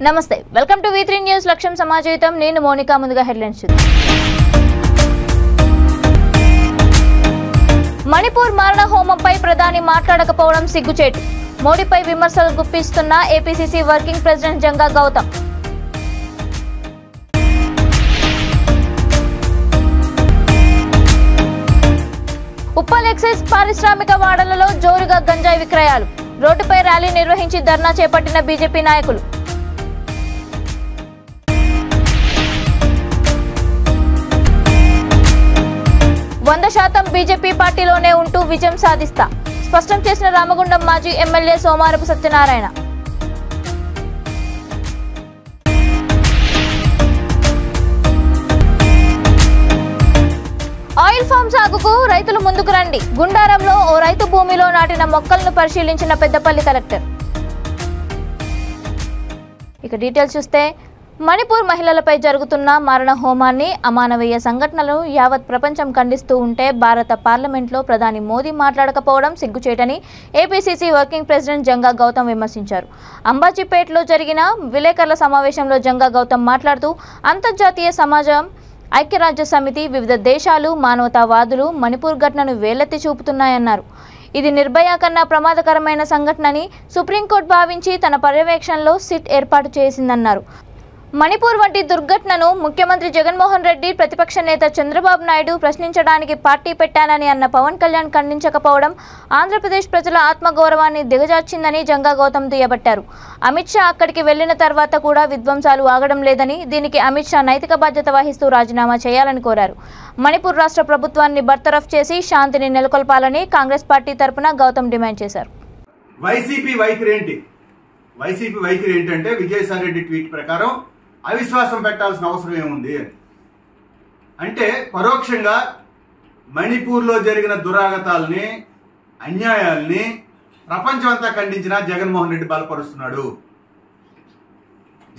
నమస్తే welcome to V3 news లక్ష్యం సమాజం నేను మోనికా ముందుగా హెడ్లైన్స్ మణిపూర్ మారణ హోమంపై ప్రధాని మాట్లాడకపోవడం సిగ్గుచేటు మోడీపై విమర్శలు గుప్పిస్తున్న APCC working president Janga Gautam Uppal excise పారిశ్రామిక వాడలలో జోరుగా గంజాయి విక్రయాలు రోడ్డుపై ర్యాలీ నిర్వహించి ధర్నా చేపట్టిన బీజేపీ నాయకులు బీజేపీ పార్టీలోనే ఉంటూ విజయం సాధిస్తా స్పష్టం చేసిన రామగుండం మాజీ MLA Somarapu Satyanarayana oil farm సాగుకు రైతులు ముందుకు రండి గుండారంలో ఓ రైతు భూమిలో నాటిన మొక్కలను పరిశీలించిన పెద్దపల్లి కలెక్టర్ ఇక డీటెయిల్స్ చూస్తే మణిపూర్ మహిళలపై జరుగుతున్న మారణ హోమాన్ని అమానవీయ సంఘటనలు యావత్ ప్రపంచం ఖండిస్తూ ఉంటే భారత పార్లమెంట్లో ప్రధాని మోదీ మాట్లాడకపోవడం సిగ్గుచేటని APCC working president Janga Gautam విమర్శించారు. అంబాజీపేటలో జరిగిన విలేకరుల సమావేశంలో జంగా గౌతమ్ మాట్లాడుతూ అంతర్జాతీయ సమాజం ఐక్యరాజ్య సమితి వివిధ దేశాలు మానవతావాదులు మణిపూర్ ఘటనను వేలెత్తి చూపుతున్నాయన్నారు. ఇది నిర్భయ కన్నా ప్రమాదకరమైన సంఘటనని సుప్రీంకోర్టు భావించి తన పర్యవేక్షణలో సిట్ ఏర్పాటు చేసిందన్నారు. మణిపూర్ వంటి దుర్ఘటనను ముఖ్యమంత్రి జగన్మోహన్ రెడ్డి ప్రతిపక్ష నేత చంద్రబాబు నాయుడు ప్రశ్నించడానికి పార్టీ పెట్టానని అన్న పవన్ కళ్యాణ్ ఖండించకపోవడం ఆంధ్రప్రదేశ్ ప్రజల ఆత్మగౌరవాన్ని దిగజార్చిందని జంగా గౌతమ్ దుయ్యబట్టారు. అమిత్ షా అక్కడికి వెళ్లిన తర్వాత కూడా విధ్వంసాలు ఆగడం లేదని దీనికి అమిత్ షా నైతిక బాధ్యత వహిస్తూ రాజీనామా చేయాలని కోరారు. మణిపూర్ రాష్ట్ర ప్రభుత్వాన్ని బర్తరఫ్ చేసి శాంతిని నెలకొల్పాలని కాంగ్రెస్ పార్టీ తరపున గౌతమ్ డిమాండ్ చేశారు. వైసీపీ వైఖరి ఏంటంటే విజయసాయి రెడ్డి ట్వీట్ ప్రకారం అవిశ్వాసం పెట్టాల్సిన అవసరం ఏముంది అంటే పరోక్షంగా మణిపూర్లో జరిగిన దురాగతాలని అన్యాయాల్ని ప్రపంచం అంతా ఖండించినా జగన్మోహన్ రెడ్డి బలపరుస్తున్నాడు.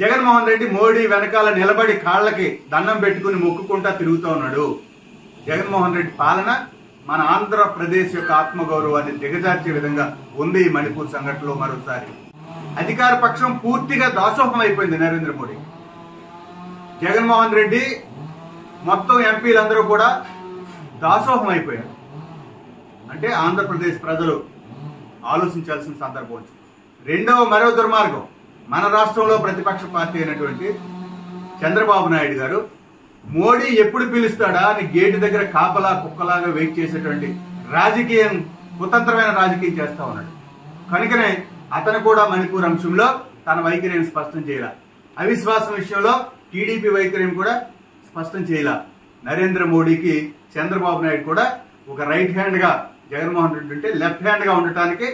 జగన్మోహన్ రెడ్డి మోడీ వెనకాల నిలబడి కాళ్ళకి దండం పెట్టుకుని మొక్కుకుంటా తిరుగుతూ ఉన్నాడు. జగన్మోహన్ రెడ్డి పాలన మన ఆంధ్రప్రదేశ్ యొక్క ఆత్మగౌరవాన్ని దిగజార్చే విధంగా ఉంది. ఈ మణిపూర్ సంఘటనలో మరోసారి అధికార పక్షం పూర్తిగా దాసోహం అయిపోయింది. నరేంద్ర మోడీ, జగన్మోహన్ రెడ్డి, మొత్తం ఎంపీలందరూ కూడా దాసోహం అయిపోయారు. అంటే ఆంధ్రప్రదేశ్ ప్రజలు ఆలోచించాల్సిన సందర్భం వచ్చింది. మరో దుర్మార్గం, మన రాష్ట్రంలో ప్రతిపక్ష పార్టీ అయినటువంటి చంద్రబాబు నాయుడు గారు మోడీ ఎప్పుడు పిలుస్తాడా అని గేటు దగ్గర కాపలా కుక్కలాగా వెయిట్ చేసేటువంటి రాజకీయం, కుతంత్రమైన రాజకీయం చేస్తా ఉన్నాడు. కనుకనే అతను కూడా మణిపూర్ అంశంలో తన వైఖరిని స్పష్టం చేయాల. అవిశ్వాసం విషయంలో టీడీపీ వైఖరిని కూడా స్పష్టం చేయాల. నరేంద్ర మోడీకి చంద్రబాబు నాయుడు కూడా ఒక రైట్ హ్యాండ్ గా జగన్మోహన్ రెడ్డి ఉంటే లెఫ్ట్ హ్యాండ్ గా ఉండటానికి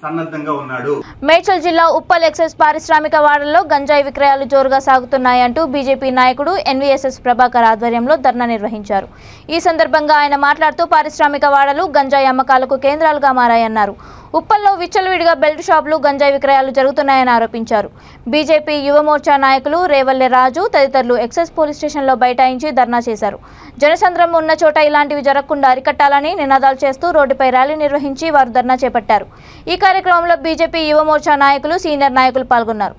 సన్నద్ధంగా ఉన్నాడు. మేడ్చల్ జిల్లా ఉప్పల్ ఎక్సైజ్ పారిశ్రామిక వాడల్లో గంజాయి విక్రయాలు జోరుగా సాగుతున్నాయంటూ బీజేపీ నాయకుడు ఎన్వీఎస్ఎస్ ప్రభాకర్ ఆధ్వర్యంలో ధర్నా నిర్వహించారు. ఈ సందర్భంగా ఆయన మాట్లాడుతూ పారిశ్రామిక వాడలు గంజాయి అమ్మకాలకు కేంద్రాలుగా మారాయన్నారు. ఉప్పల్లో విచ్చలవిడిగా బెల్ట్ షాపులు గంజాయి విక్రయాలు జరుగుతున్నాయని ఆరోపించారు. బీజేపీ యువమోర్చా నాయకులు రేవల్లె రాజు తదితరులు ఎక్సైజ్ పోలీస్ స్టేషన్లో బైఠాయించి ధర్నా చేశారు. జనసంద్రం ఉన్న చోట ఇలాంటివి జరగకుండా అరికట్టాలని నినాదాలు చేస్తూ రోడ్డుపై ర్యాలీ నిర్వహించి వారు ధర్నా చేపట్టారు. ఈ కార్యక్రమంలో బీజేపీ యువమోర్చా నాయకులు, సీనియర్ నాయకులు పాల్గొన్నారు.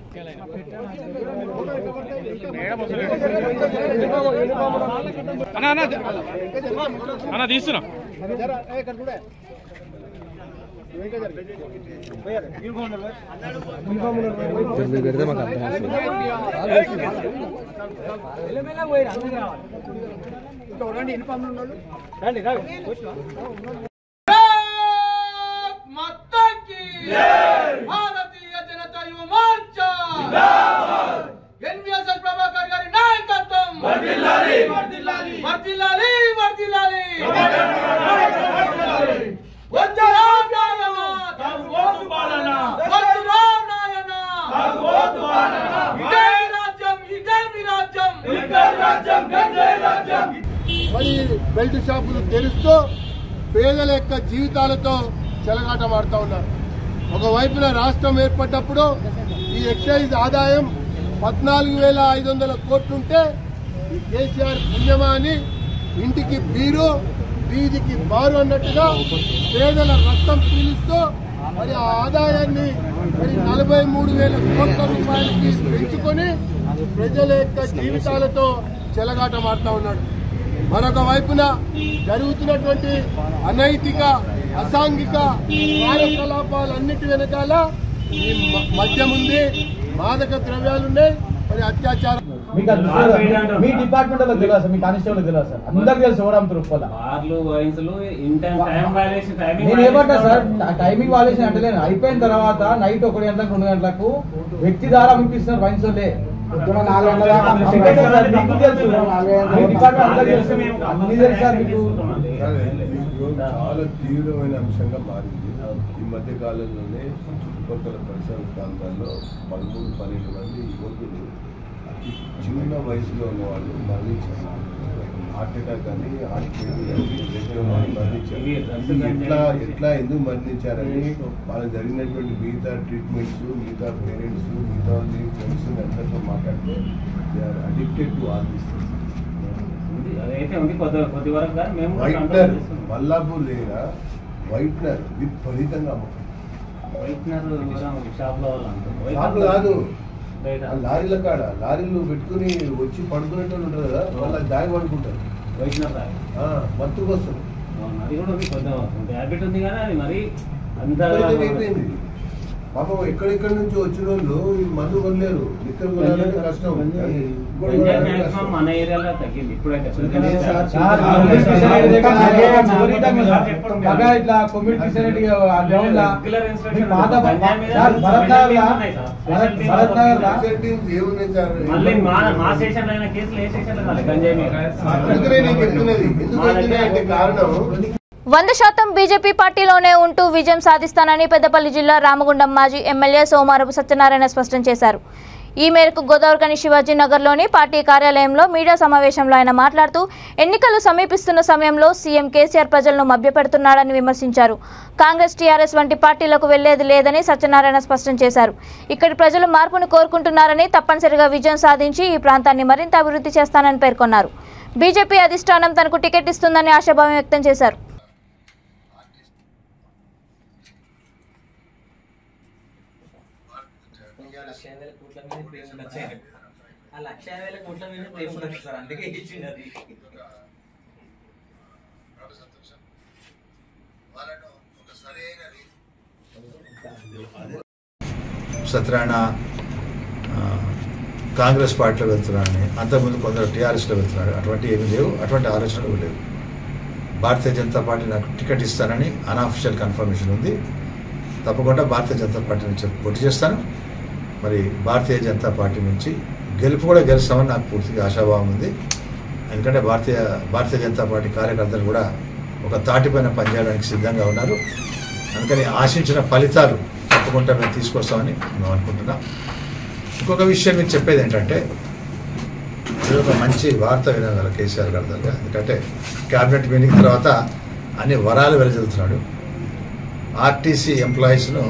భారతీయ జనతా యువ మోర్చా ఎన్వీఎస్ఎస్ ప్రభాకర్ గారి నాయకత్వం వర్ధిల్లాలి వర్ధిల్లాలి వర్ధిల్లాలి వర్ధిల్లాలి వజ్జరాం నాయన తగువోతు పాలన వజ్జరాం నాయన తగువోతు పాలన ఇదే రాజ్యం ఇదే రాజ్యం గంజాయి రాజ్యం. మరి బెల్ట్ షాపులు తెరుస్తూ పేదల యొక్క జీవితాలతో చెలగాటమాడుతూ ఉన్నారు. ఒకవైపున రాష్ట్రం ఏర్పడ్డప్పుడు ఈ ఎక్సైజ్ ఆదాయం 14,500 కోట్లుంటే ఈ కేసీఆర్ పుణ్యమా అని ఇంటికి బీరు వీధికి బారు అన్నట్టుగా పేదల రక్తం పీలుస్తూ మరి ఆ ఆదాయాన్ని మరి 43,000 కోట్ల రూపాయలకి పెంచుకొని ప్రజల యొక్క జీవితాలతో చెలగాటమాడుతూ ఉన్నాడు. మరొక వైపున జరుగుతున్నటువంటి అనైతిక అసాంఘిక కార్యకలాపాలన్నిటి వెనకాల ఈ మద్యం ఉంది, మాదక ద్రవ్యాలున్నాయి, మరి అత్యాచారం. మీ డిపార్ట్మెంట్ లో తెలియదు సార్, మీ కానిస్టేబుల్ తెలియదు సార్, అందరికి తెలుసు ఎవరు అమ్ముతారు. నేను ఏమంటా సార్, టైమింగ్ వాల్యుయేషన్ అంటే అయిపోయిన తర్వాత నైట్ 1 గంటలకు 2 గంటలకు వ్యక్తి ద్వారా అమ్మిపిస్తున్నారు వైన్స్ వాళ్ళే. చాలా తీవ్రమైన అంశంగా మారింది. ఈ మధ్య కాలంలోనే చుట్టుపక్కల పరిసర ప్రాంతాల్లో 13-12 మంది యువకులు అతి చిన్న వయసులో ఉన్న వాళ్ళు మరణించారు. హార్ట్ అటాక్ కానీ హార్ట్ ఫెయిల్యూర్ మరణించారు. ఎట్లా ఎందుకు మరణించారని వాళ్ళకి జరిగినటువంటి మిగతా ట్రీట్మెంట్స్, మిగతా పేరెంట్స్, మిగతా ఫ్రెండ్స్ అందరితో మాట్లాడితే they are addicted to all this things. Whitener Mallapur దగ్గర వైట్నర్ విపరీతంగా షాప్లు కాదు, లారీల కాడ లారీలు పెట్టుకుని వచ్చి పడుకునేట్టు ఉంటారు కదా, వాళ్ళకి దాగి పడుకుంటారు. వైట్నర్ మత్తుకు వస్తారు. అయిపోయింది పాపం. ఎక్కడెక్కడి నుంచి వచ్చిన వాళ్ళు ఈ మందు కొనలేరు, లిక్కర్ కొనాలంటే కష్టం. మన ఏరియాలో తగ్గింది ఇప్పుడైతే. కారణం 100% బీజేపీ పార్టీలోనే ఉంటూ విజయం సాధిస్తానని పెద్దపల్లి జిల్లా రామగుండం మాజీ ఎమ్మెల్యే సోమారపు సత్యనారాయణ స్పష్టం చేశారు. ఈ మేరకు గోదావరిఖని శివాజీ నగర్లోని పార్టీ కార్యాలయంలో మీడియా సమావేశంలో ఆయన మాట్లాడుతూ ఎన్నికలు సమీపిస్తున్న సమయంలో సీఎం కేసీఆర్ ప్రజలను మభ్యపెడుతున్నాడని విమర్శించారు. కాంగ్రెస్, టీఆర్ఎస్ వంటి పార్టీలకు వెళ్లేది లేదని సత్యనారాయణ స్పష్టం చేశారు. ఇక్కడి ప్రజలు మార్పును కోరుకుంటున్నారని, తప్పనిసరిగా విజయం సాధించి ఈ ప్రాంతాన్ని మరింత అభివృద్ధి చేస్తానని పేర్కొన్నారు. బీజేపీ అధిష్టానం తనకు టికెట్ ఇస్తుందని ఆశాభావం వ్యక్తం చేశారు. సత్యనారాయణ కాంగ్రెస్ పార్టీలో వెళ్తున్నారని, అంతకుముందు కొందరు టీఆర్ఎస్లో వెళ్తున్నారు. అటువంటి ఏమీ లేవు, అటువంటి ఆలోచనలు లేవు. భారతీయ జనతా పార్టీ నాకు టికెట్ ఇస్తానని అన్అఫిషియల్ కన్ఫర్మేషన్ ఉంది. తప్పకుండా భారతీయ జనతా పార్టీ నుంచి పోటీ చేస్తాను. మరి భారతీయ జనతా పార్టీ నుంచి గెలుపు కూడా గెలుస్తామని నాకు పూర్తిగా ఆశాభావం ఉంది. ఎందుకంటే భారతీయ జనతా పార్టీ కార్యకర్తలు కూడా ఒక తాటిపైన పనిచేయడానికి సిద్ధంగా ఉన్నారు. అందుకని ఆశించిన ఫలితాలు తప్పకుండా మేము తీసుకొస్తామని మేము అనుకుంటున్నాం. ఇంకొక విషయం మీకు చెప్పేది ఏంటంటే, ఇది ఒక మంచి వార్త వినగల కేసీఆర్ గారి దగ్గర. ఎందుకంటే క్యాబినెట్ మీటింగ్ తర్వాత అన్ని వరాలు వెలజల్లుతున్నాడు. ఆర్టీసీ ఎంప్లాయీస్ను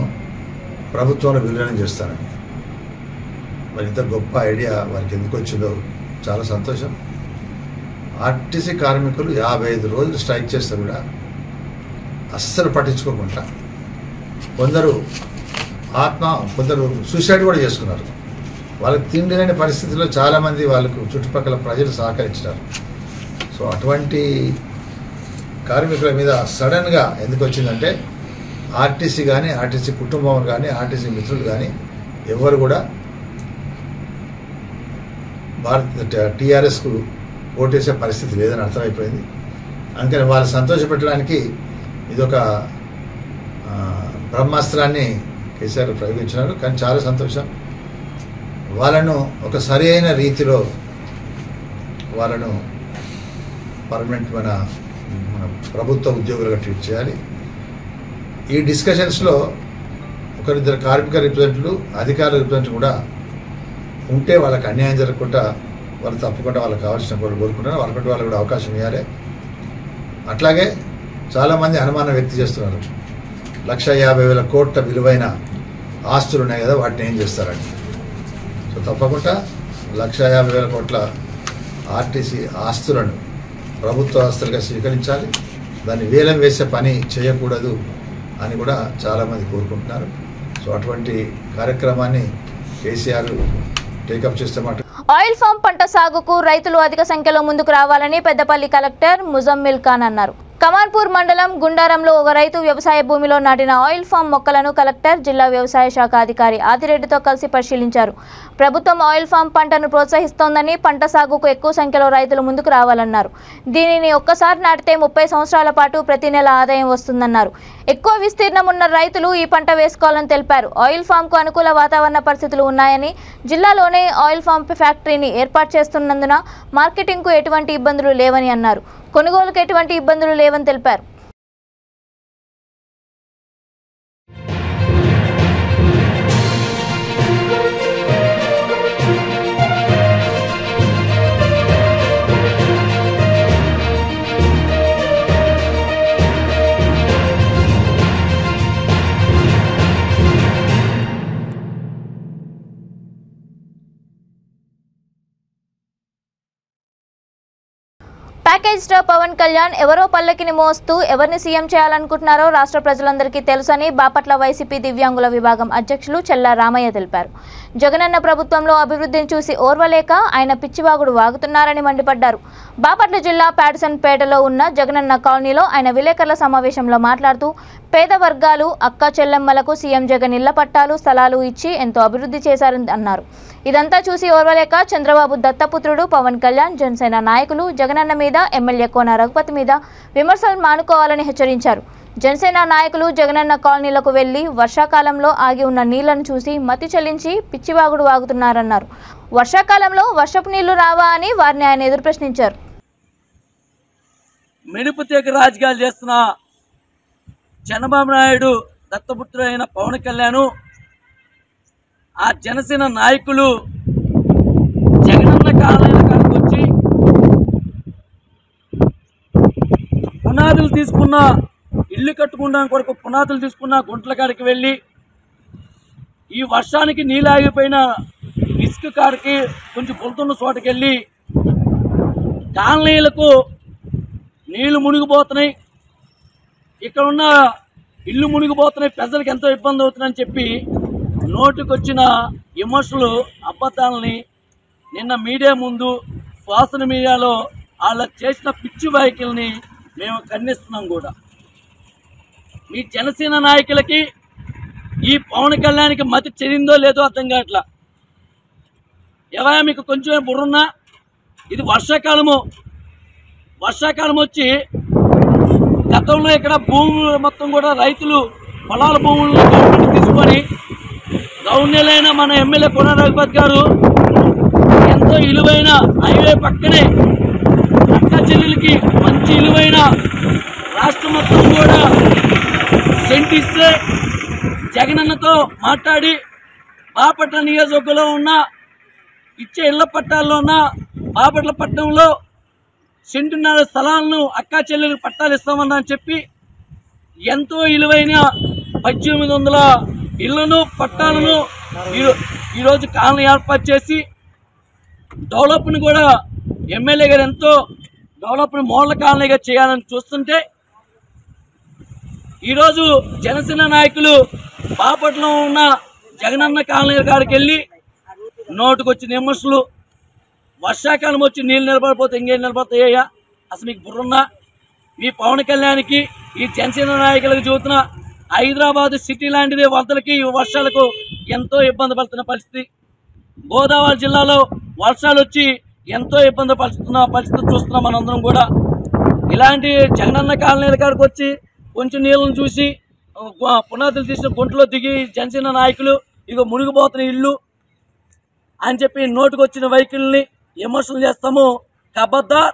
ప్రభుత్వంలో విలీనం చేస్తానని. మరి ఇంత గొప్ప ఐడియా వారికి ఎందుకు వచ్చిందో చాలా సంతోషం. ఆర్టీసీ కార్మికులు 55 రోజులు స్ట్రైక్ చేస్తే కూడా అస్సలు పట్టించుకోకుండా కొందరు సూసైడ్ కూడా చేసుకున్నారు. వాళ్ళకి తిండి లేని పరిస్థితుల్లో చాలామంది వాళ్ళకు చుట్టుపక్కల ప్రజలు సహకరించినారు. సో అటువంటి కార్మికుల మీద సడన్గా ఎందుకు వచ్చిందంటే, ఆర్టీసీ కానీ, ఆర్టీసీ కుటుంబం కానీ, ఆర్టీసీ మిత్రులు కానీ ఎవరు కూడా టీఆర్ఎస్కు ఓటేసే పరిస్థితి లేదని అర్థమైపోయింది. అందుకని వాళ్ళు సంతోషపెట్టడానికి ఇదొక బ్రహ్మాస్త్రాన్ని కేసీఆర్ ప్రయోగించినారు. కానీ చాలా సంతోషం. వాళ్ళను ఒక సరైన రీతిలో వాళ్ళను పర్మనెంట్ మన ప్రభుత్వ ఉద్యోగులుగా ట్రీట్ చేయాలి. ఈ డిస్కషన్స్లో ఒకరిద్దరు కార్మిక రిప్రజెంటేటివ్లు, అధికారుల రిప్రజెంటేటివ్ కూడా ఉంటే వాళ్ళకి అన్యాయం జరగకుండా వాళ్ళు తప్పకుండా వాళ్ళకి కావాల్సిన కూడా కోరుకుంటున్నారు. వాళ్ళకంటే వాళ్ళకి కూడా అవకాశం ఇవ్వాలి. అట్లాగే చాలామంది అనుమానం వ్యక్తం చేస్తున్నారు. 1,50,000 కోట్ల విలువైన ఆస్తులు ఉన్నాయి కదా, వాటిని ఏం చేస్తారని. సో తప్పకుండా 1,50,000 కోట్ల ఆర్టీసీ ఆస్తులను ప్రభుత్వ ఆస్తులుగా స్వీకరించాలి. దాన్ని వేలం వేసే పని చేయకూడదు అని కూడా చాలామంది కోరుకుంటున్నారు. సో అటువంటి కార్యక్రమాన్ని కేసీఆర్ టేకప్ చేస్తామట. ఆయిల్ ఫామ్ పంట సాగుకు రైతులు అధిక సంఖ్యలో ముందుకు రావాలని పెద్దపల్లి కలెక్టర్ ముజమ్మిల్ ఖాన్ అన్నారు. కమార్పూర్ మండలం గుండారంలో ఒక రైతు వ్యవసాయ భూమిలో నాటిన ఆయిల్ ఫామ్ మొక్కలను కలెక్టర్ జిల్లా వ్యవసాయ శాఖ అధికారి ఆదిరెడ్డితో కలిసి పరిశీలించారు. ప్రభుత్వం ఆయిల్ ఫామ్ పంటను ప్రోత్సహిస్తోందని, పంట సాగుకు ఎక్కువ సంఖ్యలో రైతులు ముందుకు రావాలన్నారు. దీనిని ఒక్కసారి నాటితే 30 సంవత్సరాల పాటు ప్రతి నెల ఆదాయం వస్తుందన్నారు. ఎక్కువ విస్తీర్ణం ఉన్న రైతులు ఈ పంట వేసుకోవాలని తెలిపారు. ఆయిల్ ఫామ్కు అనుకూల వాతావరణ పరిస్థితులు ఉన్నాయని, జిల్లాలోనే ఆయిల్ ఫామ్ ఫ్యాక్టరీని ఏర్పాటు చేస్తున్నందున మార్కెటింగ్కు ఎటువంటి ఇబ్బందులు లేవని అన్నారు. కొనుగోలుకు ఎటువంటి ఇబ్బందులు లేవని తెలిపారు. ప్యాకేజ్ స్టార్ పవన్ కళ్యాణ్ ఎవరో పల్లకిని మోస్తూ ఎవరిని సీఎం చేయాలనుకుంటున్నారో రాష్ట్ర ప్రజలందరికీ తెలుసని బాపట్ల వైసీపీ దివ్యాంగుల విభాగం అధ్యక్షులు చెల్లా రామయ్య తెలిపారు. జగనన్న ప్రభుత్వంలో అభివృద్ధిని చూసి ఓర్వలేక ఆయన పిచ్చివాగుడు వాగుతున్నారని మండిపడ్డారు. బాపట్ల జిల్లా ప్యాడ్సన్పేటలో ఉన్న జగనన్న కాలనీలో ఆయన విలేకరుల సమావేశంలో మాట్లాడుతూ పేద వర్గాలు, అక్క చెల్లెమ్మలకు సీఎం జగన్ ఇళ్ల పట్టాలు, స్థలాలు ఇచ్చి ఎంతో అభివృద్ధి చేశారని అన్నారు. ఇదంతా చూసి ఓర్వలేక చంద్రబాబు దత్తపుత్రుడు పవన్ కళ్యాణ్, జనసేన నాయకులు జగనన్న మీద, ఎమ్మెల్యే కోన రఘుపతి మీద విమర్శలు మానుకోవాలని హెచ్చరించారు. జనసేన నాయకులు జగనన్న కాలనీలకు వెళ్లి వర్షాకాలంలో ఆగి ఉన్న నీళ్లను చూసి మతి చెల్లించి పిచ్చివాగుడు వాగుతున్నారన్నారు. వర్షాకాలంలో వర్షపు నీళ్లు రావా అని వారిని ఆయన ఎదురు ప్రశ్నించారు. మెరుపుతీగ రాజకీయాలు చేస్తున్న చంద్రబాబు నాయుడు దత్తపుత్రుడు అయిన పవన్ కళ్యాణ్, ఆ జనసేన నాయకులు జగనన్న కాలనీల కాడికి వచ్చి పునాదులు తీసుకున్న ఇల్లు కట్టుకోవడానికి కొరకు పునాదులు తీసుకున్న గుంట్ల కాడికి వెళ్ళి ఈ వర్షానికి నీళ్ళు ఆగిపోయిన ఇసుక కాడికి కొంచెం పొలుతున్న చోటకి వెళ్ళి కాలనీలకు నీళ్లు మునిగిపోతున్నాయి, ఇక్కడ ఉన్న ఇల్లు మునిగిపోతున్నాయి, ప్రజలకు ఎంతో ఇబ్బంది అవుతుందని చెప్పి నోటికొచ్చిన విమర్శలు, అబద్ధాలని నిన్న మీడియా ముందు, సోషల్ మీడియాలో వాళ్ళకు చేసిన పిచ్చి వ్యాఖ్యల్ని మేము ఖండిస్తున్నాం కూడా. మీ జనసేన నాయకులకి ఈ పవన్ కళ్యాణ్కి మతి చెందిందో లేదో అర్థం కావట్లా. ఎవరా మీకు కొంచెం బుర్రున్నా, ఇది వర్షాకాలం వచ్చి గతంలో ఇక్కడ భూములు మొత్తం కూడా రైతులు పొలాల భూములను గవర్నమెంట్ తీసుకొని గవర్నర్లైన మన ఎమ్మెల్యే కోన రఘుపతి గారు ఎంతో విలువైన హైవే పక్కనే అక్క చెల్లెలకి మంచి విలువైన రాష్ట్రం మొత్తం కూడా సెంట్ ఇస్తే జగనన్నతో మాట్లాడి బాపట్ల నియోజకవర్గంలో ఉన్న ఇచ్చే ఇళ్ల పట్టాల్లో ఉన్న బాపట్ల పట్టణంలో సెంటున్నర స్థలాలను అక్కా చెల్లెలకు పట్టాలు ఇస్తామని చెప్పి ఎంతో విలువైన 1800 ఇళ్లను, పట్టాలను ఈరోజు కాలనీ ఏర్పాటు చేసి డెవలప్ని కూడా ఎమ్మెల్యే గారు ఎంతో డెవలప్ని మోడల్ కాలనీగా చేయాలని చూస్తుంటే ఈరోజు జనసేన నాయకులు బాపట్లలో ఉన్న జగనన్న కాలనీ కాడికి వెళ్ళి నోటుకొచ్చిన విమర్శలు, వర్షాకాలం వచ్చి నీళ్ళు నిలబడిపోతే ఇంకేం నిలబడతాయ్యా, అసలు మీకు బుర్రున్నా? మీ పవన్ కళ్యాణ్కి ఈ జనసేన నాయకులకు చూస్తున్న హైదరాబాద్ సిటీ లాంటిది వరదలకి వర్షాలకు ఎంతో ఇబ్బంది పడుతున్న పరిస్థితి. గోదావరి జిల్లాలో వర్షాలు వచ్చి ఎంతో ఇబ్బంది పడుతున్న పరిస్థితి చూస్తున్నాం మనందరం కూడా. ఇలాంటి జగనన్న కాలనీల కాడికి వచ్చి కొంచెం నీళ్ళను చూసి పునాదులు తీసిన గుంటలో దిగి జనసేన నాయకులు ఇక మునిగిపోతున్న ఇల్లు అని చెప్పి నోటుకొచ్చిన వైఖరిని విమర్శలు చేస్తాము. ఖబర్దార్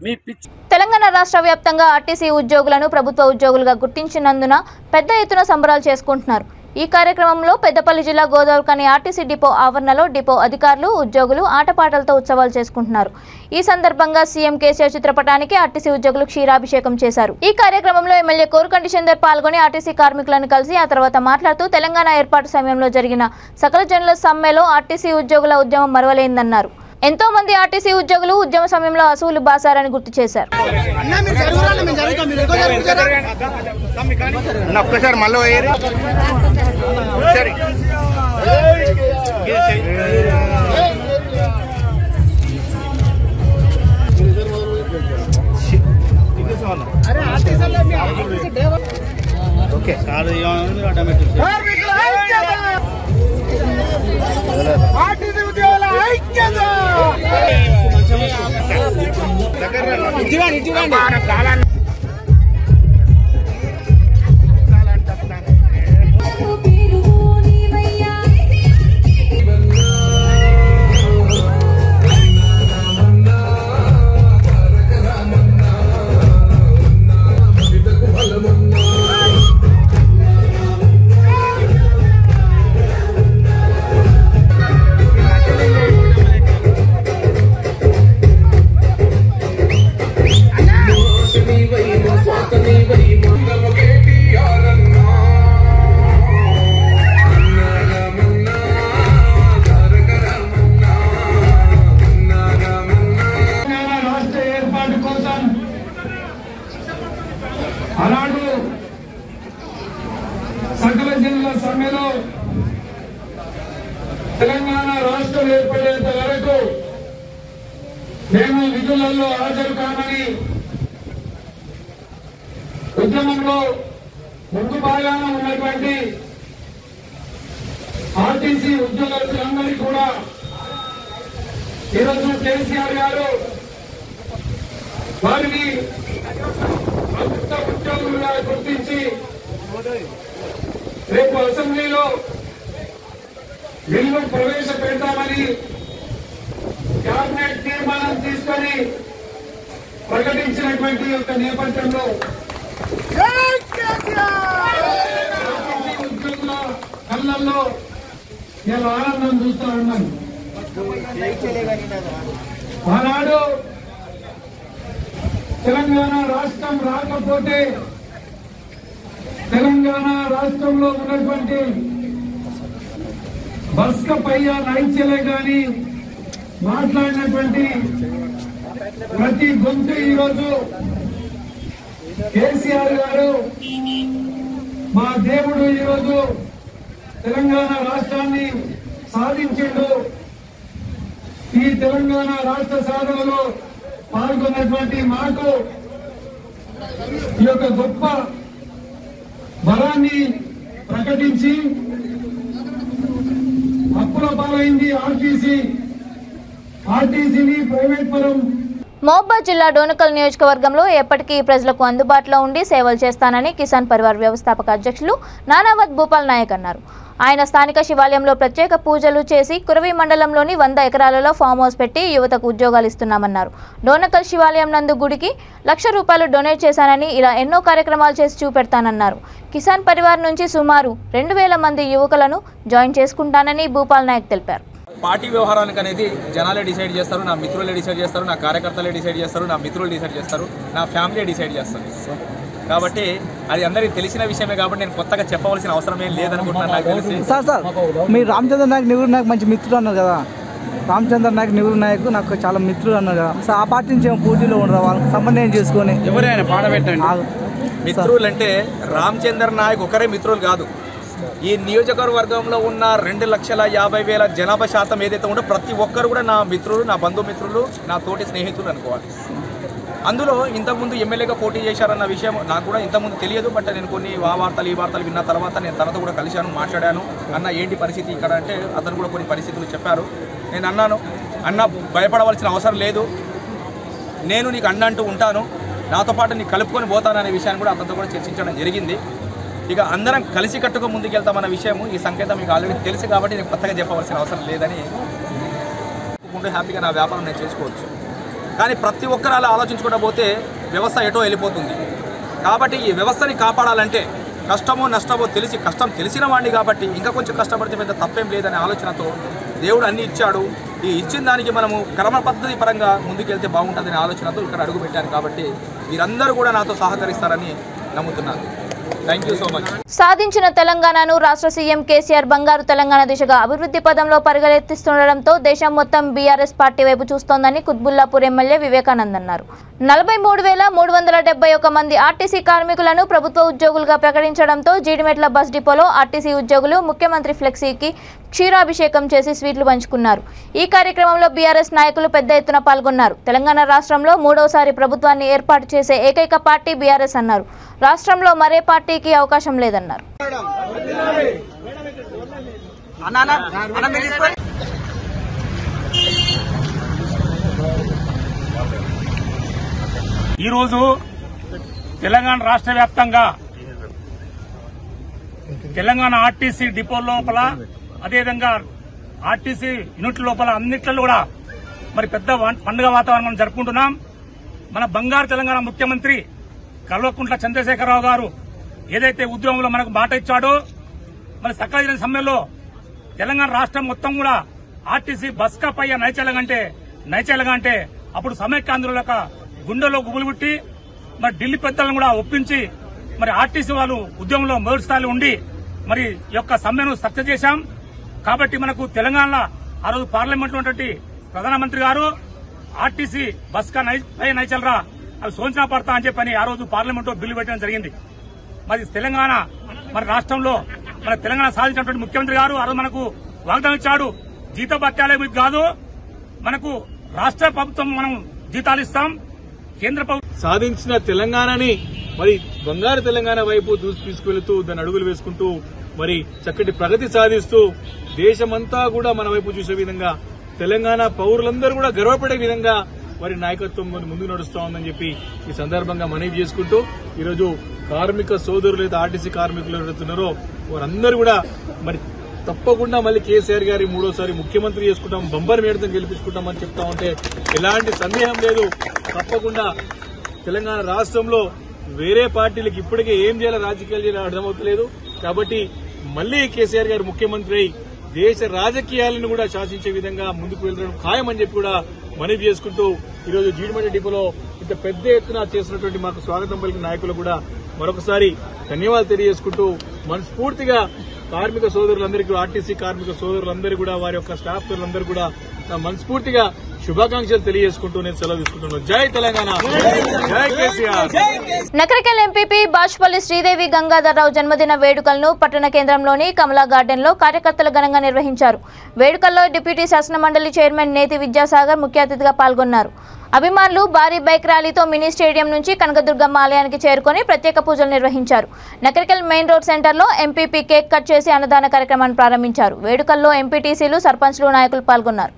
మీ పిచ్చి. తెలంగాణ రాష్ట్ర వ్యాప్తంగా ఆర్టీసీ ఉద్యోగులను ప్రభుత్వ ఉద్యోగులుగా గుర్తించినందున పెద్ద ఎత్తున సంబరాలు చేసుకుంటున్నారు. ఈ కార్యక్రమంలో పెద్దపల్లి జిల్లా గోదావరిఖని ఆర్టీసీ డిపో ఆవరణలో డిపో అధికారులు, ఉద్యోగులు ఆటపాటలతో ఉత్సవాలు చేసుకుంటున్నారు. ఈ సందర్భంగా సీఎం కేసీఆర్ చిత్రపటానికి ఆర్టీసీ ఉద్యోగులు క్షీరాభిషేకం చేశారు. ఈ కార్యక్రమంలో ఎమ్మెల్యే కోరుకంటి చందర్ పాల్గొని ఆర్టీసీ కార్మికులను కలిసి ఆ తర్వాత మాట్లాడుతూ తెలంగాణ ఏర్పాటు సమయంలో జరిగిన సకల జనుల సమ్మెలో ఆర్టీసీ ఉద్యోగుల ఉద్యమం మరవలేందన్నారు. ఎంతో మంది ఆర్టీసీ ఉద్యోగులు ఉద్యమ సమయంలో అసూలు బాసారని గుర్తు చేశారు. అలాంటి సకల జిల్లా సమ్మెలో తెలంగాణ రాష్ట్రం ఏర్పడేంత వరకు మేము విధులలో హాజరు కామని ఉద్యమంలో ముందు భాగాన ఉన్నటువంటి ఆర్టీసీ ఉద్యోగులందరికీ కూడా ఈరోజు కేసీఆర్ గారు వారిని ప్రభుత్వ ఉద్యోగులుగా గుర్తించి రేపు అసెంబ్లీలో బిల్లు ప్రవేశపెడతామని కేబినెట్ తీర్మానం తీసుకొని ప్రకటించినటువంటి యొక్క నేపథ్యంలో ఉద్యోగుల కళ్ళల్లో నేను ఆనందం చూస్తా ఉన్నాను. ఆనాడు తెలంగాణ రాష్ట్రం రాకపోతే తెలంగాణ రాష్ట్రంలో ఉన్నటువంటి బస్కపయ్య నైచలే గాని మాట్లాడినటువంటి ప్రతి గొంతు ఈరోజు కేసీఆర్ గారు మా దేవుడు ఈరోజు తెలంగాణ రాష్ట్రాన్ని సాధించిండు. ఈ తెలంగాణ రాష్ట్ర సాధనలో పాల్గొన్నటువంటి మాకు ఈ యొక్క గొప్ప బలాన్ని ప్రకటించి అప్పుల పాలైంది ఆర్టీసీని ప్రైవేట్ పరం. మహబూబాద్ జిల్లా డోనకల్ నియోజకవర్గంలో ఎప్పటికీ ప్రజలకు అందుబాటులో ఉండి సేవలు చేస్తానని కిసాన్ పరివార్ వ్యవస్థాపక అధ్యక్షులు నానావత్ భూపాల్ నాయక్ అన్నారు. ఆయన స్థానిక శివాలయంలో ప్రత్యేక పూజలు చేసి కురవి మండలంలోని 100 ఎకరాలలో ఫామ్ హౌస్ పెట్టి యువతకు ఉద్యోగాలు ఇస్తున్నామన్నారు. డోనకల్ శివాలయం నందు గుడికి ₹1,00,000 డొనేట్ చేశానని ఇలా ఎన్నో కార్యక్రమాలు చేసి చూపెడతానన్నారు. కిసాన్ పరివార్ నుంచి సుమారు 2,000 మంది యువకులను జాయిన్ చేసుకుంటానని భూపాల్ నాయక్ తెలిపారు. పార్టీ వ్యవహారానికి అనేది జనాలే డిసైడ్ చేస్తారు, నా మిత్రులే డిసైడ్ చేస్తారు, నా కార్యకర్తలే డిసైడ్ చేస్తారు, నా మిత్రులు డిసైడ్ చేస్తారు, నా ఫ్యామిలీ డిసైడ్ చేస్తారు. కాబట్టి అది అందరికీ తెలిసిన విషయమే కాబట్టి నేను కొత్తగా చెప్పవలసిన అవసరం ఏం లేదనుకుంటున్నాను. నాకు తెలిసి సార్ మీరు రామచంద్ర నాయక్ నెహ్రూ నాయక్ మంచి మిత్రుడు అన్నారు కదా. రామచంద్ర నాయక్ నెహ్రూ నాయక్ నాకు చాలా మిత్రుడు అన్నారు కదా. సో ఆ పార్టీ నుంచి ఏమో పోటీలో ఉండరు, వాళ్ళకి సమన్వయం చేసుకొని ఎవరైనా పాడబెట్టండి. మిత్రులు అంటే రామచంద్ర నాయక్ ఒకరే మిత్రులు కాదు. ఈ నియోజకవర్గంలో ఉన్న 2,50,000 జనాభా శాతం ఏదైతే ఉందో ప్రతి ఒక్కరు కూడా నా మిత్రులు, నా బంధుమిత్రులు, నా తోటి స్నేహితులు అనుకోవాలి. అందులో ఇంతకుముందు ఎమ్మెల్యేగా పోటీ చేశారన్న విషయం నాకు కూడా ఇంతకుముందు తెలియదు. బట్ నేను కొన్ని ఈ వార్తలు విన్న తర్వాత నేను తనతో కూడా కలిశాను, మాట్లాడాను. అన్న ఏంటి పరిస్థితి ఇక్కడ అంటే అతను కూడా కొన్ని పరిస్థితులు చెప్పారు. నేను అన్నాను, అన్న భయపడవలసిన అవసరం లేదు, నేను నీకు అన్న అంటూ ఉంటాను, నాతో పాటు నీకు కలుపుకొని పోతాననే విషయాన్ని కూడా అతనితో కూడా చర్చించడం జరిగింది. ఇక అందరం కలిసి కట్టుగా ముందుకెళ్తామన్న విషయం ఈ సంకేతం మీకు ఆల్రెడీ తెలుసు కాబట్టి నేను కొత్తగా చెప్పవలసిన అవసరం లేదని హ్యాపీగా నా వ్యాపారం నేను చేసుకోవచ్చు. కానీ ప్రతి ఒక్కరు అలా ఆలోచించుకుంటూ పోతే వ్యవస్థ ఎటో వెళ్ళిపోతుంది. కాబట్టి ఈ వ్యవస్థని కాపాడాలంటే కష్టమో నష్టమో కష్టం తెలిసిన వాడిని కాబట్టి ఇంకా కొంచెం కష్టపడితే పెద్ద తప్పేం లేదనే ఆలోచనతో దేవుడు అన్ని ఇచ్చాడు, ఈ ఇచ్చిన దానికి మనము క్రమ పద్ధతి పరంగా ముందుకెళ్తే బాగుంటుందనే ఆలోచనతో ఇక్కడ అడుగు పెట్టాను. కాబట్టి మీరందరూ కూడా నాతో సహకరిస్తారని నమ్ముతున్నాను. Thank you so much. సాధించిన తెలంగాణను రాష్ట్ర సీఎం కేసీఆర్ బంగారు తెలంగాణ దిశగా అభివృద్ధి పదంలో పరిగెత్తిస్తుండటంతో దేశం మొత్తం బీఆర్ఎస్ పార్టీ వైపు చూస్తోందని కుత్బుల్లాపూర్ ఎమ్మెల్యే వివేకానంద్ అన్నారు. 43,371 మంది ఆర్టీసీ కార్మికులను ప్రభుత్వ ఉద్యోగులుగా ప్రకటించడంతో జీడిమెట్ల బస్ డిపోలో ఆర్టీసీ ఉద్యోగులు ముఖ్యమంత్రి ఫ్లెక్సీకి క్షీరాభిషేకం చేసి స్వీట్లు పంచుకున్నారు. ఈ కార్యక్రమంలో బీఆర్ఎస్ నాయకులు పెద్ద ఎత్తున పాల్గొన్నారు. తెలంగాణ రాష్ట్రంలో మూడోసారి ప్రభుత్వాన్ని ఏర్పాటు చేసే ఏకైక పార్టీ బీఆర్ఎస్ అన్నారు. రాష్ట్రంలో మరే పార్టీకి అవకాశం లేదన్నారు. ఈరోజు తెలంగాణ రాష్ట్ర వ్యాప్తంగా తెలంగాణ ఆర్టీసీ డిపో లోపల అదేవిధంగా ఆర్టీసీ యూనిట్ల లోపల అన్నింటిలో కూడా మరి పెద్ద పండుగ వాతావరణం జరుపుకుంటున్నాం. మన బంగారు తెలంగాణ ముఖ్యమంత్రి కల్వకుంట్ల చంద్రశేఖరరావు గారు ఏదైతే ఉద్యమంలో మనకు మాట ఇచ్చాడో మరి సకాల సమయంలో తెలంగాణ రాష్ట్రం మొత్తం కూడా ఆర్టీసీ బస్ కా పయ్య నైచేలగా అంటే అప్పుడు సమైక్యాంధ్రుల గుండెలో గుబులు పుట్టి మరి ఢిల్లీ పెద్దలను కూడా ఒప్పించి మరి ఆర్టీసీ వాళ్ళు ఉద్యమంలో మొదటి స్థాయిలో ఉండి మరి ఈ యొక్క సమ్మెను సక్సెస్ చేశాం. కాబట్టి మనకు తెలంగాణలో ఆ రోజు పార్లమెంట్ లో ఉన్నటువంటి ప్రధానమంత్రి గారు ఆర్టీసీ బస్ కా నైచలరా అవి సోంచనా పడతా అని చెప్పని ఆ రోజు పార్లమెంట్ లో బిల్లు పెట్టడం జరిగింది. మరి తెలంగాణ మన రాష్ట్రంలో మన తెలంగాణ సాధించినటువంటి ముఖ్యమంత్రి గారు ఆ రోజు మనకు వాగ్దానం ఇచ్చాడు. జీతభత్యాలే మీకు కాదు, మనకు రాష్ట్ర ప్రభుత్వం మనం జీతాలు ఇస్తాం. కేంద్ర ప్రభుత్వం సాధించిన తెలంగాణని మరి బంగారు తెలంగాణ వైపు తీసుకువెళుతూ దాన్ని అడుగులు వేసుకుంటూ మరి చక్కటి ప్రగతి సాధిస్తూ దేశమంతా కూడా మన వైపు చూసే విధంగా తెలంగాణ పౌరులందరూ కూడా గర్వపడే విధంగా వారి నాయకత్వం ముందుకు నడుస్తూ ఉందని చెప్పి ఈ సందర్భంగా మనవి చేసుకుంటూ ఈరోజు కార్మిక సోదరులు అయితే ఆర్టీసీ కార్మికులు ఎవరుతున్నారో వారందరూ కూడా మరి తప్పకుండా మళ్ళీ కేసీఆర్ గారి మూడోసారి ముఖ్యమంత్రి చేసుకుంటాం, బంబర్ మేడతం గెలిపించుకుంటామని చెప్తా ఉంటే ఎలాంటి సందేహం లేదు. తప్పకుండా తెలంగాణ రాష్ట్రంలో వేరే పార్టీలకు ఇప్పటికే ఏం చేయాలో రాజకీయాలు చేయాలో అర్థమవుతలేదు. కాబట్టి మళ్లీ కేసీఆర్ గారు ముఖ్యమంత్రి అయి దేశ రాజకీయాలను కూడా శాసించే విధంగా ముందుకు వెళ్లడం ఖాయమని చెప్పి కూడా మనవి చేసుకుంటూ ఈరోజు జీడిమెట్ల డిపోలో ఇంత పెద్ద ఎత్తున చేసినటువంటి మాకు స్వాగతం పలికిన నాయకులు కూడా మరొకసారి ధన్యవాదాలు తెలియజేసుకుంటూ మనస్ఫూర్తిగా కార్మిక సోదరులందరికీ ఆర్టీసీ కార్మిక సోదరులందరూ కూడా వారి యొక్క స్టాఫ్లందరూ కూడా మనస్ఫూర్తిగా శుభాకాంక్షలు తెలియజేసుకుంటూ నేను సెలవు తీసుకుంటున్నాను. జై తెలంగాణ, జై కేసీఆర్. నకరికల్ ఎంపీపీ బాచుపల్లి శ్రీదేవి గంగాధర్రావు జన్మదిన వేడుకలను పట్టణ కేంద్రంలోని కమలా గార్డెన్ లో కార్యకర్తలు ఘనంగా నిర్వహించారు. వేడుకల్లో డిప్యూటీ శాసనమండలి చైర్మన్ నేతి విద్యాసాగర్ ముఖ్య అతిథిగా పాల్గొన్నారు. అభిమానులు భారీ బైక్ ర్యాలీతో మినీ స్టేడియం నుంచి కనకదుర్గమ్మ ఆలయానికి చేరుకుని ప్రత్యేక పూజలు నిర్వహించారు. నకరికల్ మెయిన్ రోడ్ సెంటర్లో ఎంపీపీ కేక్ కట్ చేసి అన్నదాన కార్యక్రమాన్ని ప్రారంభించారు. వేడుకల్లో ఎంపీటీసీలు, సర్పంచ్లు, నాయకులు పాల్గొన్నారు.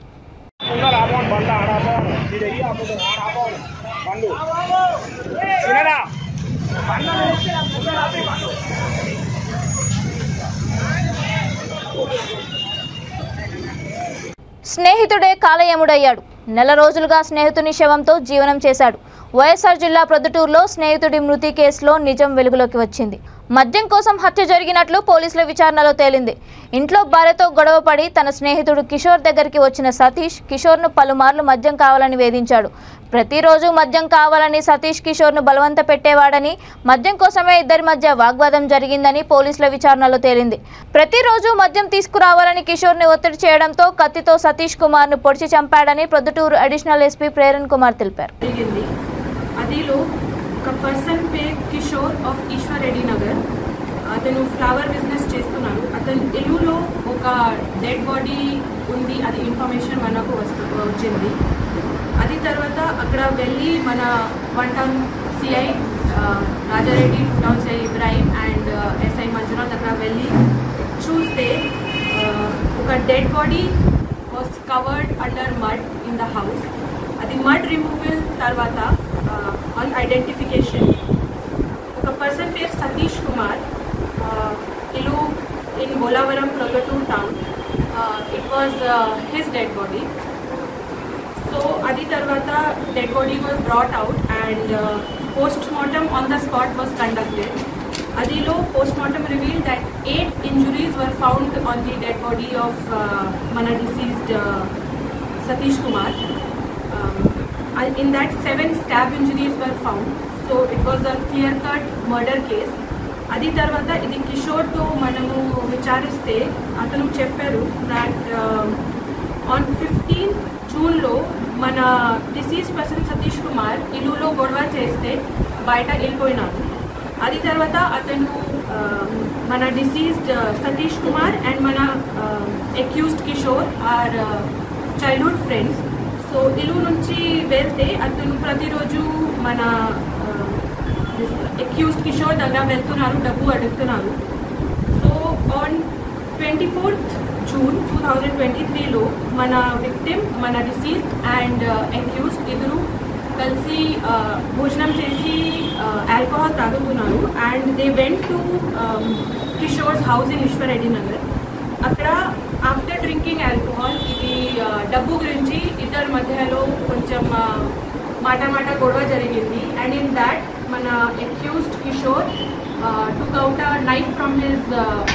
స్నేహితుడే కాలయముడయ్యాడు. నెల రోజులుగా స్నేహితుని శవంతో జీవనం చేశాడు. వైఎస్ఆర్ జిల్లా ప్రొద్దుటూరులో స్నేహితుడి మృతి కేసులో నిజం వెలుగులోకి వచ్చింది. మద్యం కోసం హత్య జరిగినట్లు పోలీసుల విచారణలో తేలింది. ఇంట్లో భార్యతో గొడవపడి తన స్నేహితుడు కిషోర్ దగ్గరికి వచ్చిన సతీష్ కిషోర్ను పలుమార్లు మద్యం కావాలని వేధించాడు. ప్రతిరోజు మద్యం కావాలని సతీష్ కిషోర్ను బలవంత పెట్టేవాడని, మద్యం కోసమే ఇద్దరి మధ్య వాగ్వాదం జరిగిందని పోలీసుల విచారణలో తేలింది. ప్రతిరోజు మద్యం తీసుకురావాలని కిషోర్ని ఒత్తిడి చేయడంతో కత్తితో సతీష్ కుమార్ను పొడిచి చంపాడని ప్రొద్దుటూరు అడిషనల్ ఎస్పీ ప్రేరణ్ కుమార్ తెలిపారు. ఒక పర్సన్ పేరు కిషోర్ ఆఫ్ ఈశ్వర్ రెడ్డి నగర్, అతను ఫ్లవర్ బిజినెస్ చేస్తున్నాడు. అతని ఇల్లులో ఒక డెడ్ బాడీ ఉంది, అది ఇన్ఫర్మేషన్ మనకు వచ్చింది. అది తర్వాత అక్కడ వెళ్ళి మన 1 town CI Rajareddy, town CI Ibrahim and SI Manjunath అక్కడ వెళ్ళి చూస్తే ఒక dead body was covered under mud in the house. అది మడ్ రిమూవల్ తర్వాత ఆన్ ఐడెంటిఫికేషన్ ఒక పర్సన్ పేరు సతీష్ కుమార్, ఇల్లు in Bolavaram, Proddatur town. It was his dead body. So అది తర్వాత dead body was brought out and postmortem on the spot was conducted. అదిలో postmortem revealed that 8 injuries were found on the dead body of mana deceased Satish Kumar. In that 7 stab injuries were found. So it was a clear-cut murder case. అది తర్వాత ఇది కిషోర్తో మనము విచారిస్తే అతను చెప్పారు that on 15 జూన్లో మన డిసీజ్ పర్సన్ సతీష్ కుమార్ ఇల్లులో గొడవ చేస్తే బయట వెళ్ళిపోయినారు. అది తర్వాత అతను మన డిసీజ్డ్ సతీష్ కుమార్ అండ్ మన accused Kishore are childhood friends. So ఇల్లు నుంచి వెళ్తే అతను ప్రతిరోజు మన అక్యూజ్డ్ కిషోర్ దగ్గర వెళ్తున్నారు, డబ్బు అడుగుతున్నారు. సో ఆన్ 24th జూన్ 2023లో మన విక్టిమ్, మన డిసీజ్ అండ్ అక్యూజ్డ్ ఇద్దరు కలిసి భోజనం చేసి ఆల్కహాల్ తాగుతున్నారు. And they went to Kishore's house in Eshwar Reddy Nagar. అక్కడ ఆఫ్టర్ డ్రింకింగ్ ఆల్కహాల్ ఇది డబ్బు గురించి ఇద్దరి మధ్యలో కొంచెం మాట గొడవ జరిగింది. అండ్ ఇన్ దాట్ మన accused Kishore took out a knife from his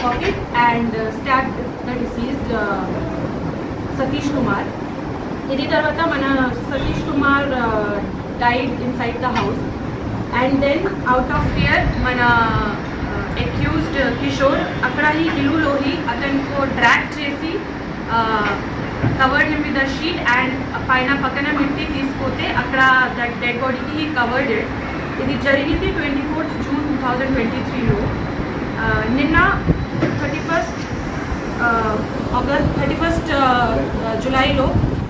pocket and stabbed the deceased Satish Kumar. Idi tarvata mana Satish Kumar died inside the house, and then out of fear mana accused Kishore akkada hi illulo hi atanko drag chesi covered him with a sheet and paina pakana mitti teeskote akkada that dead body ki he covered it. ఇది జరిగింది 24th June 2023లో. నిన్న 31st జులైలో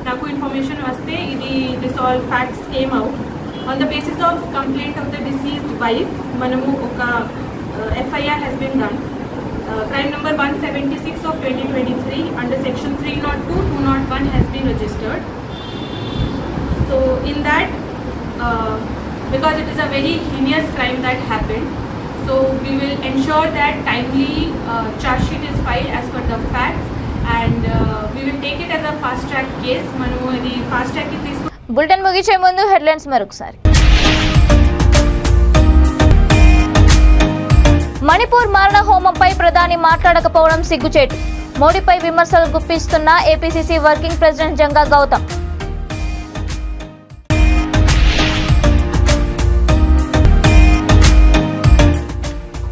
నాకు information వస్తే ఇది this all facts came out. On the basis of complaint of the deceased wife మనము ఒక FIR has been done. Crime number 176 of 2023 under section 302, 201 has been registered. So in that because it is a very heinous crime that happened, so we will ensure that timely charge sheet is filed as per the facts, and we will take it as a fast track case. Manu idi fast track ki teesu bulletin ముగించే ముందు headlines మరొకసారి. మణిపూర్ మారణ హోమంపై ప్రధాని మాట్లాడకపోవడం సిగ్గుచేటు. మోడీపై విమర్శలు గుప్పిస్తున్న APCC working president Janga Gautam.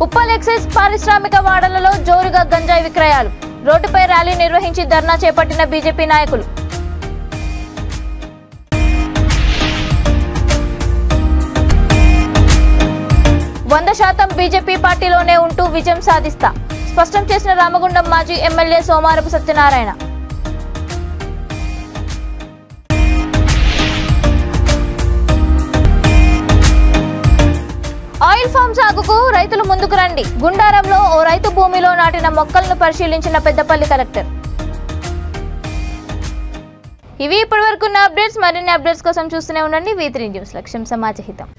Uppal excise పారిశ్రామిక వాడలలో జోరుగా గంజాయి విక్రయాలు. రోడ్డుపై ర్యాలీ నిర్వహించి ధర్నా చేపట్టిన బీజేపీ నాయకులు. 100% బీజేపీ పార్టీలోనే ఉంటూ విజయం సాధిస్తా స్పష్టం చేసిన రామగుండం మాజీ MLA Somarapu Satyanarayana. Oil farm సాగుకు రైతులు ముందుకు రండి. గుండారంలో ఓ రైతు భూమిలో నాటిన మొక్కలను పరిశీలించిన పెద్దపల్లి కలెక్టర్. ఇవి ఇప్పటివరకున్న అప్డేట్స్. మరిన్ని అప్డేట్స్ కోసం చూస్తూనే ఉండండి V3 న్యూస్. లక్ష్యం సమాజ హితం.